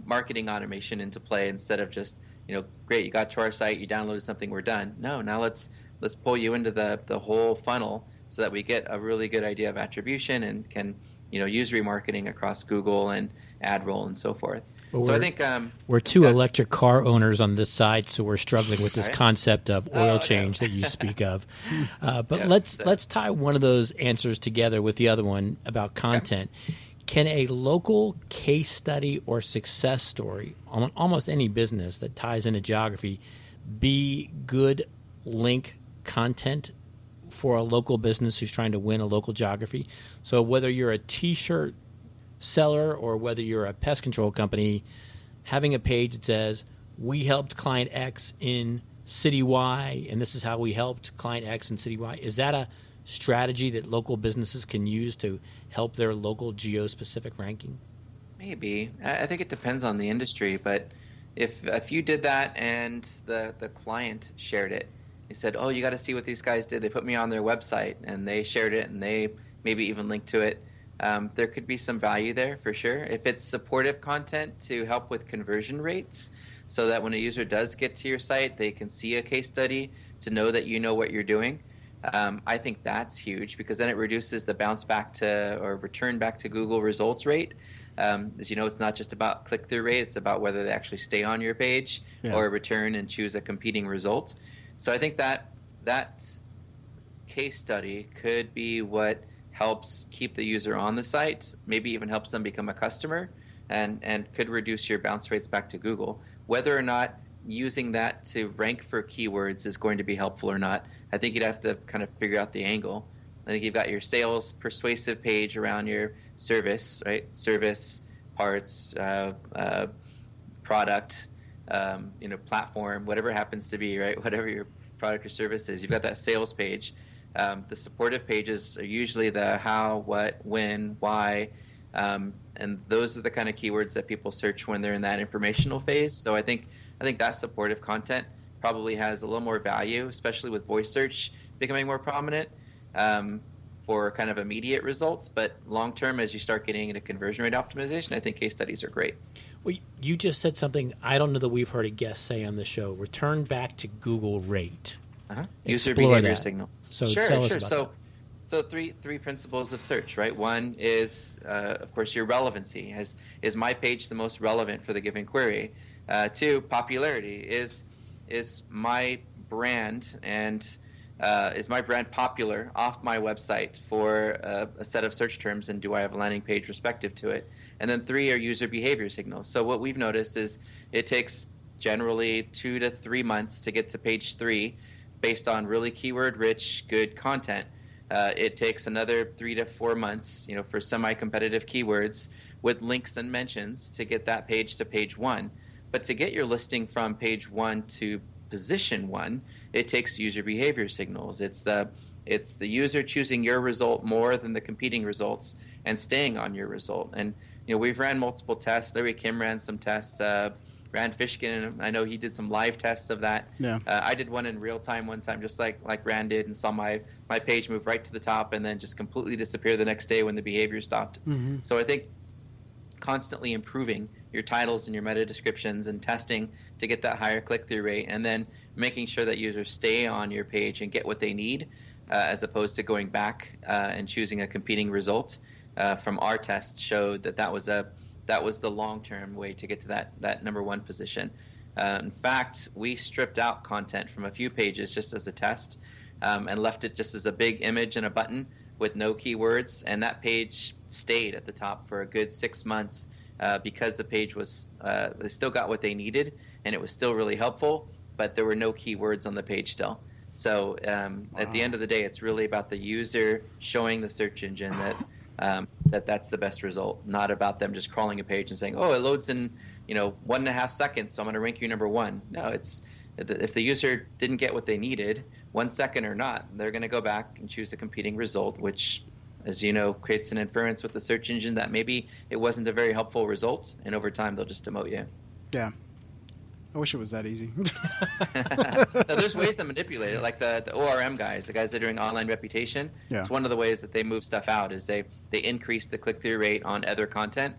Speaker 1: marketing automation into play instead of just, great, you got to our site, you downloaded something, we're done. No, now let's pull you into the whole funnel so that we get a really good idea of attribution and can use remarketing across Google and AdRoll and so forth.
Speaker 3: Well,
Speaker 1: so I think
Speaker 3: we're two electric car owners on this side, so we're struggling with this concept of oil change that you speak of. But let's tie one of those answers together with the other one about content. Okay. Can a local case study or success story on almost any business that ties into geography be good link content for a local business who's trying to win a local geography? So whether you're a T-shirt seller or whether you're a pest control company, having a page that says, we helped client X in city Y, and this is how we helped client X in city Y. Is that a strategy that local businesses can use to help their local geo-specific ranking?
Speaker 1: Maybe. I think it depends on the industry, but if you did that and the client shared it, they said, oh, you got to see what these guys did. They put me on their website, and they shared it, and they maybe even linked to it. There could be some value there for sure. If it's supportive content to help with conversion rates so that when a user does get to your site, they can see a case study to know that you know what you're doing. I think that's huge because then it reduces the bounce back to or return back to Google results rate. As you know, it's not just about click-through rate. It's about whether they actually stay on your page or return and choose a competing result. So I think that case study could be what helps keep the user on the site, maybe even helps them become a customer, and could reduce your bounce rates back to Google. Whether or not using that to rank for keywords is going to be helpful or not, I think you'd have to kind of figure out the angle. I think you've got your sales persuasive page around your service, right? Service, parts, product, platform, whatever it happens to be, right? Whatever your product or service is, you've got that sales page. The supportive pages are usually the how, what, when, why, and those are the kind of keywords that people search when they're in that informational phase. So I think that supportive content probably has a little more value, especially with voice search becoming more prominent for kind of immediate results. But long term, as you start getting into conversion rate optimization, I think case studies are great.
Speaker 3: Well, you just said something I don't know that we've heard a guest say on the show. Return back to Google rate.
Speaker 1: User behavior signals.
Speaker 3: So
Speaker 1: sure.
Speaker 3: tell us about that.
Speaker 1: So three principles of search, right? One is, of course, your relevancy. Is my page the most relevant for the given query? Two, popularity. Is my brand is my brand popular off my website for a set of search terms, and do I have a landing page respective to it? And then three are user behavior signals. So what we've noticed is it takes generally 2 to 3 months to get to page 3 based on really keyword-rich, good content. It takes another 3 to 4 months, for semi-competitive keywords with links and mentions to get that page to page 1. But to get your listing from page 1 to position 1, it takes user behavior signals. It's the user choosing your result more than the competing results and staying on your result. And we've ran multiple tests. Larry Kim ran some tests. Rand Fishkin, I know he did some live tests of that.
Speaker 2: Yeah.
Speaker 1: I did one in real time one time, just like Rand did, and saw my page move right to the top and then just completely disappear the next day when the behavior stopped.
Speaker 2: Mm-hmm.
Speaker 1: So I think constantly improving your titles and your meta descriptions and testing to get that higher click-through rate, and then making sure that users stay on your page and get what they need, as opposed to going back and choosing a competing result. From our tests showed that was the long-term way to get to that number 1 position. In fact, we stripped out content from a few pages just as a test, and left it just as a big image and a button with no keywords, and that page stayed at the top for a good 6 months because the page was they still got what they needed, and it was still really helpful, but there were no keywords on the page still. So at the end of the day, it's really about the user showing the search engine that's the best result, not about them just crawling a page and saying, oh, it loads in 1.5 seconds, so I'm going to rank you number 1. No, it's if the user didn't get what they needed, 1 second or not, they're going to go back and choose a competing result, which, as you know, creates an inference with the search engine that maybe it wasn't a very helpful result, and over time they'll just demote you.
Speaker 2: Yeah. I wish it was that easy.
Speaker 1: No, there's ways to manipulate it, like the ORM guys, the guys that are doing online reputation.
Speaker 2: Yeah.
Speaker 1: It's one of the ways that they move stuff out is they increase the click-through rate on other content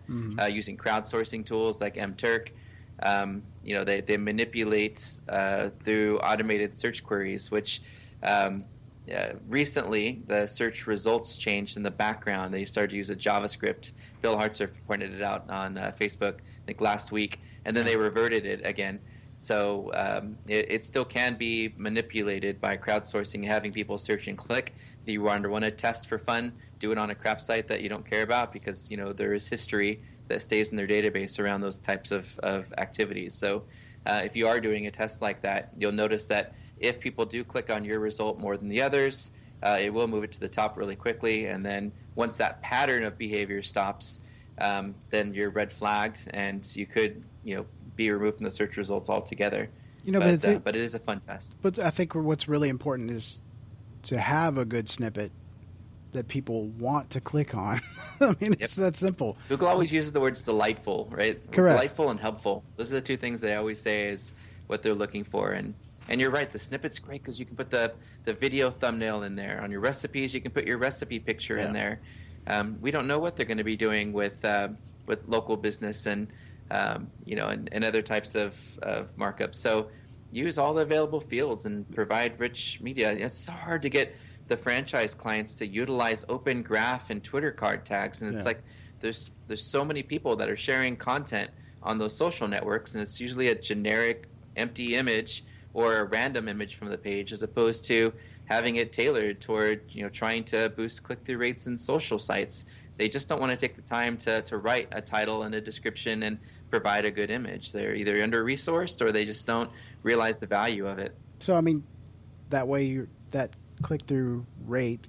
Speaker 1: using crowdsourcing tools like mTurk. They manipulate through automated search queries, which recently the search results changed in the background. They started to use a JavaScript. Bill Hartzer pointed it out on Facebook, I think last week, and then they reverted it again. So it still can be manipulated by crowdsourcing and having people search and click. If you want to test for fun, do it on a crap site that you don't care about, because there is history that stays in their database around those types of activities. So if you are doing a test like that, you'll notice that if people do click on your result more than the others, it will move it to the top really quickly. And then once that pattern of behavior stops, then you're red flagged, and you could be removed from the search results altogether. But it is a fun test.
Speaker 2: But I think what's really important is to have a good snippet that people want to click on. I mean, it's that simple.
Speaker 1: Google always uses the words delightful, right?
Speaker 2: Correct.
Speaker 1: Delightful and helpful. Those are the two things they always say is what they're looking for. And you're right, the snippet's great because you can put the video thumbnail in there. On your recipes, you can put your recipe picture in there. We don't know what they're going to be doing with local business and and other types of markups. So use all the available fields and provide rich media. It's so hard to get the franchise clients to utilize Open Graph and Twitter card tags, and it's like there's so many people that are sharing content on those social networks, and it's usually a generic empty image or a random image from the page, as opposed to having it tailored toward trying to boost click-through rates in social sites. They just don't want to take the time to write a title and a description and provide a good image. They're either under-resourced or they just don't realize the value of it.
Speaker 2: So, I mean, that way that click-through rate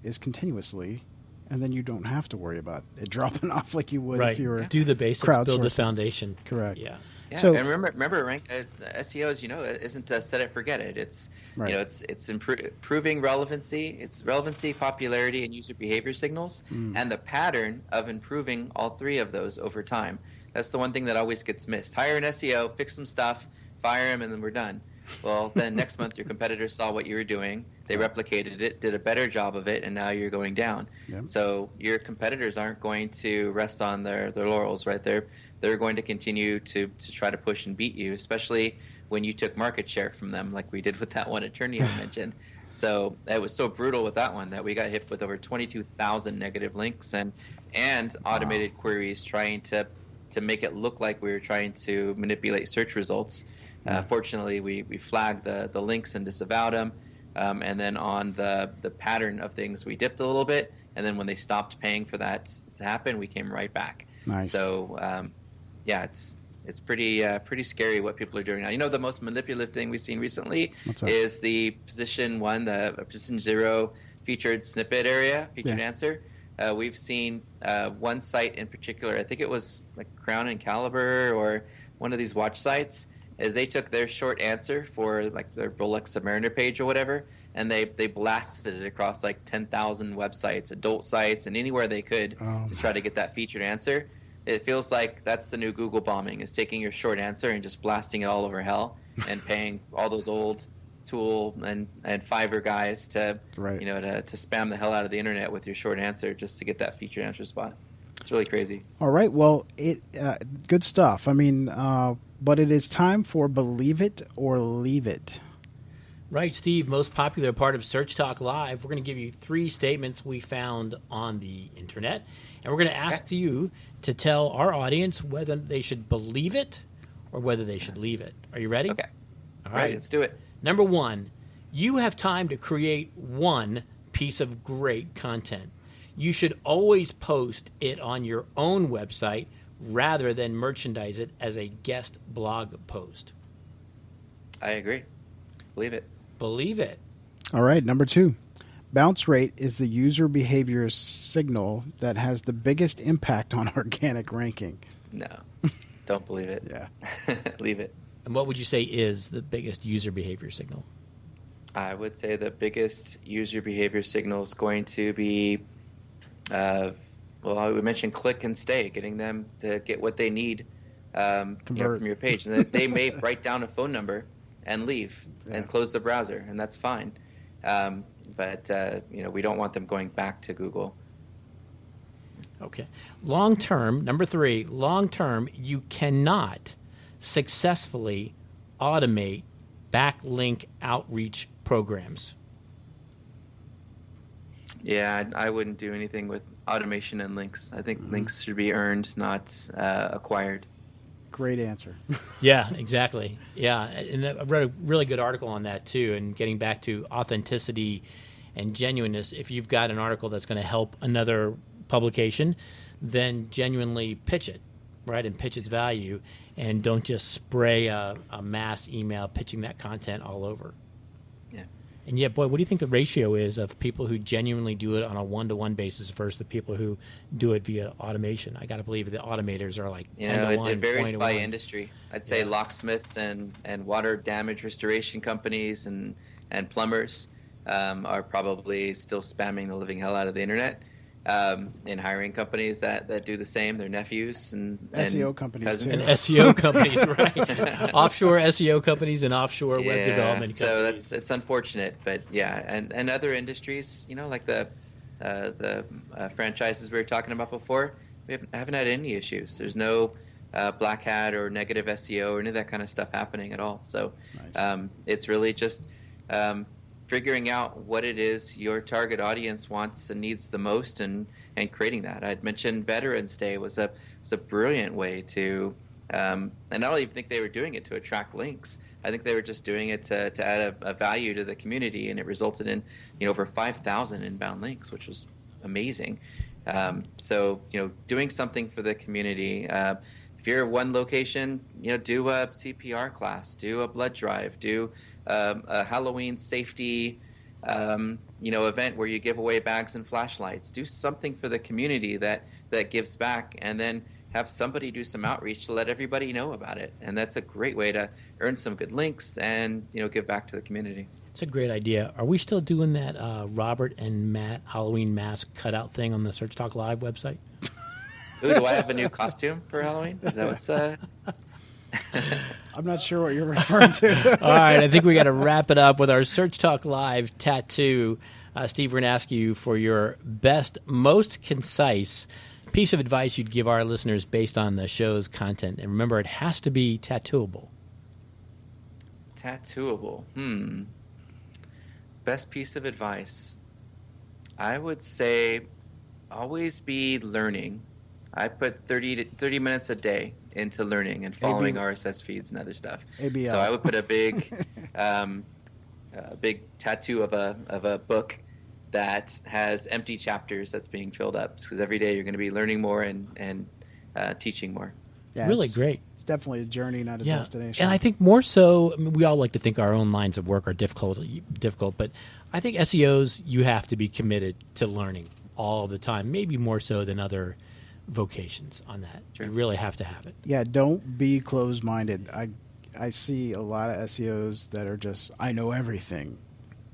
Speaker 2: is continuously, and then you don't have to worry about it dropping off like you would if you were
Speaker 3: do the basics, build the foundation.
Speaker 2: Correct.
Speaker 1: Yeah. So, and remember, SEO, as isn't set it, forget it. It's it's improving relevancy. It's relevancy, popularity, and user behavior signals, and the pattern of improving all three of those over time. That's the one thing that always gets missed. Hire an SEO, fix some stuff, fire him, and then we're done. Well, then next month your competitors saw what you were doing. They replicated it, did a better job of it, and now you're going down. Yep. So your competitors aren't going to rest on their laurels, right? They're going to continue to try to push and beat you, especially when you took market share from them, like we did with that one attorney I mentioned. So it was so brutal with that one that we got hit with over 22,000 negative links and automated queries trying to make it look like we were trying to manipulate search results. Fortunately, we flagged the links and disavowed them. And then on the pattern of things, we dipped a little bit. And then when they stopped paying for that to happen, we came right back.
Speaker 2: Nice.
Speaker 1: So, it's pretty scary what people are doing now. You know, the most manipulative thing we've seen recently is the position 1, the position 0 featured snippet area, featured answer. We've seen one site in particular, I think it was like Crown and Caliber or one of these watch sites, is they took their short answer for like their Rolex Submariner page or whatever, and they blasted it across like 10,000 websites, adult sites, and anywhere they could to try to get that featured answer. It feels like that's the new Google bombing, is taking your short answer and just blasting it all over hell and paying all those old Tool and Fiverr guys to to spam the hell out of the internet with your short answer just to get that featured answer spot. It's really crazy.
Speaker 2: All right, well, good stuff. I mean, but it is time for Believe It or Leave It.
Speaker 3: Right, Steve, most popular part of Search Talk Live. We're going to give you 3 statements we found on the internet, and we're going to ask you to tell our audience whether they should believe it or whether they should leave it. Are you ready?
Speaker 1: Okay.
Speaker 3: All right,
Speaker 1: let's do it.
Speaker 3: Number 1, you have time to create one piece of great content. You should always post it on your own website rather than merchandise it as a guest blog post.
Speaker 1: I agree. Believe it.
Speaker 3: Believe it.
Speaker 2: All right, number 2. Bounce rate is the user behavior signal that has the biggest impact on organic ranking.
Speaker 1: No, don't believe it.
Speaker 2: Yeah.
Speaker 1: Leave it.
Speaker 3: And what would you say is the biggest user behavior signal?
Speaker 1: I would say the biggest user behavior signal is going to be, we mentioned click and stay, getting them to get what they need from your page. And they may write down a phone number and leave and close the browser, and that's fine. But we don't want them going back to Google.
Speaker 3: Okay. Long term, number 3, long term, you cannot successfully automate backlink outreach programs.
Speaker 1: Yeah, I wouldn't do anything with automation and links. I think links should be earned, not acquired.
Speaker 2: Great answer.
Speaker 3: Yeah, exactly. Yeah, and I read a really good article on that too. And getting back to authenticity and genuineness, if you've got an article that's going to help another publication, then genuinely pitch it, right, and pitch its value, and don't just spray a mass email pitching that content all over.
Speaker 1: Yeah.
Speaker 3: And yet, boy, what do you think the ratio is of people who genuinely do it on a one-to-one basis versus the people who do it via automation? I got to believe the automators are like 10 to 1,
Speaker 1: it varies
Speaker 3: 20 to
Speaker 1: by
Speaker 3: 1.
Speaker 1: industry. I'd say locksmiths and water damage restoration companies and plumbers are probably still spamming the living hell out of the internet. And hiring companies that do the same, their nephews and
Speaker 2: SEO companies
Speaker 1: cousins.
Speaker 3: And SEO companies, right? Offshore SEO companies and offshore web development companies.
Speaker 1: So it's unfortunate, but and other industries, like the franchises we were talking about before, we haven't had any issues. There's no black hat or negative SEO or any of that kind of stuff happening at all. So nice. It's really just figuring out what it is your target audience wants and needs the most, and creating that. I'd mentioned Veterans Day was a brilliant way to, and I don't even think they were doing it to attract links. I think they were just doing it to add a value to the community, and it resulted in over 5,000 inbound links, which was amazing. So doing something for the community. If you're one location, do a CPR class, do a blood drive, do a Halloween safety, event where you give away bags and flashlights. Do something for the community that gives back, and then have somebody do some outreach to let everybody know about it. And that's a great way to earn some good links and give back to the community.
Speaker 3: It's a great idea. Are we still doing that Robert and Matt Halloween mask cutout thing on the Search Talk Live website?
Speaker 1: Ooh, do I have a new costume for Halloween? Is that what's
Speaker 2: I'm not sure what you're referring to.
Speaker 3: All right, I think we got to wrap it up with our Search Talk Live tattoo. Steve, we're going to ask you for your best, most concise piece of advice you'd give our listeners based on the show's content. And remember, it has to be tattooable.
Speaker 1: Tattooable. Best piece of advice. I would say always be learning. I put 30 minutes a day into learning and following RSS feeds and other stuff.
Speaker 2: ABL.
Speaker 1: So I would put a big big tattoo of a book that has empty chapters that's being filled up, because every day you're going to be learning more and teaching more.
Speaker 2: Yeah,
Speaker 3: really great.
Speaker 2: It's definitely a journey, not a destination.
Speaker 3: And I think more so, I mean, we all like to think our own lines of work are difficult, but I think SEOs, you have to be committed to learning all the time, maybe more so than other vocations on that. Sure. You really have to have it.
Speaker 2: Yeah, don't be closed-minded. I see a lot of SEOs that are just, I know everything.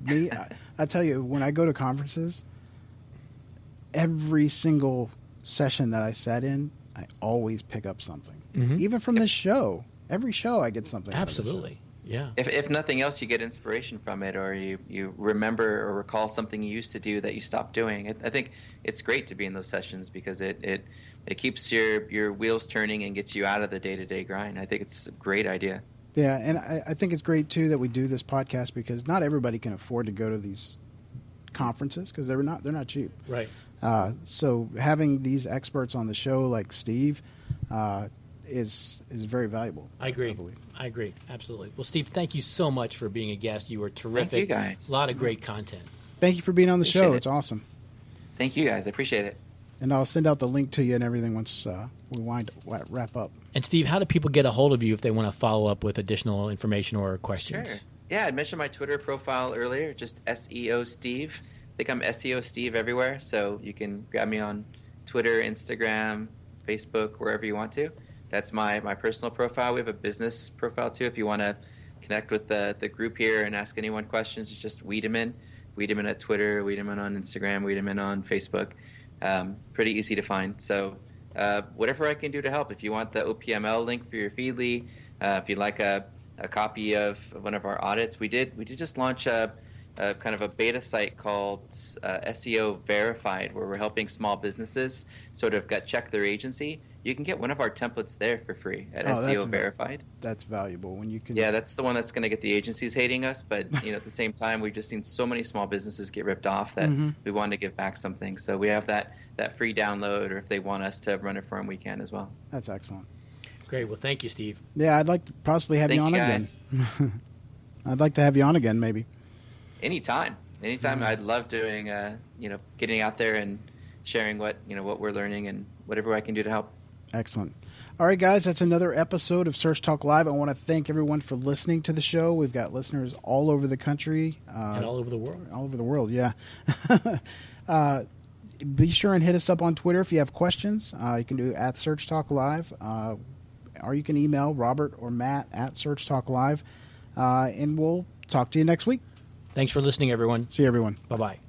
Speaker 2: Me, I tell you, when I go to conferences, every single session that I sat in, I always pick up something. Even from this show. Every show I get something.
Speaker 3: Absolutely. Yeah.
Speaker 1: If nothing else, you get inspiration from it, or you remember or recall something you used to do that you stopped doing. I think it's great to be in those sessions because it keeps your wheels turning and gets you out of the day-to-day grind. I think it's a great idea.
Speaker 2: Yeah, and I think it's great, too, that we do this podcast because not everybody can afford to go to these conferences because they're not cheap.
Speaker 3: Right.
Speaker 2: So having these experts on the show like Steve is very valuable.
Speaker 3: I agree. I agree. Absolutely. Well, Steve, thank you so much for being a guest. You were terrific.
Speaker 1: Thank you, guys.
Speaker 3: A lot of great content.
Speaker 2: Thank you for being on the show.
Speaker 1: It.
Speaker 2: It's awesome.
Speaker 1: Thank you, guys. I appreciate it.
Speaker 2: And I'll send out the link to you and everything once we wrap up.
Speaker 3: And Steve, how do people get a hold of you if they want to follow up with additional information or questions?
Speaker 1: Sure. Yeah, I mentioned my Twitter profile earlier, just SEO Steve. I think I'm SEO Steve everywhere, so you can grab me on Twitter, Instagram, Facebook, wherever you want to. That's my personal profile. We have a business profile, too. If you want to connect with the group here and ask anyone questions, it's just Wiideman. Wiideman at Twitter, Wiideman on Instagram, Wiideman on Facebook. Pretty easy to find. So whatever I can do to help. If you want the OPML link for your Feedly, if you'd like a copy of one of our audits, we did just launch a kind of a beta site called SEO Verified, where we're helping small businesses sort of check their agency. You can get one of our templates there for free at SEO Verified.
Speaker 2: That's valuable when you can.
Speaker 1: Yeah, that's the one that's going to get the agencies hating us. But at the same time, we've just seen so many small businesses get ripped off that we wanted to give back something. So we have that free download, or if they want us to run it for them, we can as well.
Speaker 2: That's excellent.
Speaker 3: Great. Well, thank you, Steve.
Speaker 2: Yeah, I'd like to possibly have you on again. I'd like to have you on again, maybe.
Speaker 1: Anytime. I'd love doing getting out there and sharing what we're learning and whatever I can do to help.
Speaker 2: Excellent. All right, guys, that's another episode of Search Talk Live. I want to thank everyone for listening to the show. We've got listeners all over the country.
Speaker 3: And all over the world.
Speaker 2: All over the world, yeah. Be sure and hit us up on Twitter if you have questions. You can do at Search Talk Live, or you can email Robert or Matt at Search Talk Live, and we'll talk to you next week.
Speaker 3: Thanks for listening, everyone.
Speaker 2: See you, everyone.
Speaker 3: Bye-bye.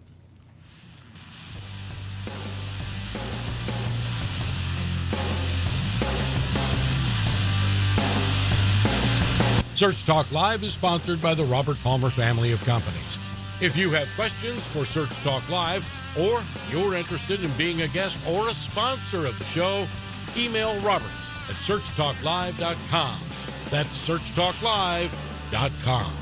Speaker 4: Search Talk Live is sponsored by the Robert Palmer family of companies. If you have questions for Search Talk Live, or you're interested in being a guest or a sponsor of the show, email Robert at searchtalklive.com. That's searchtalklive.com.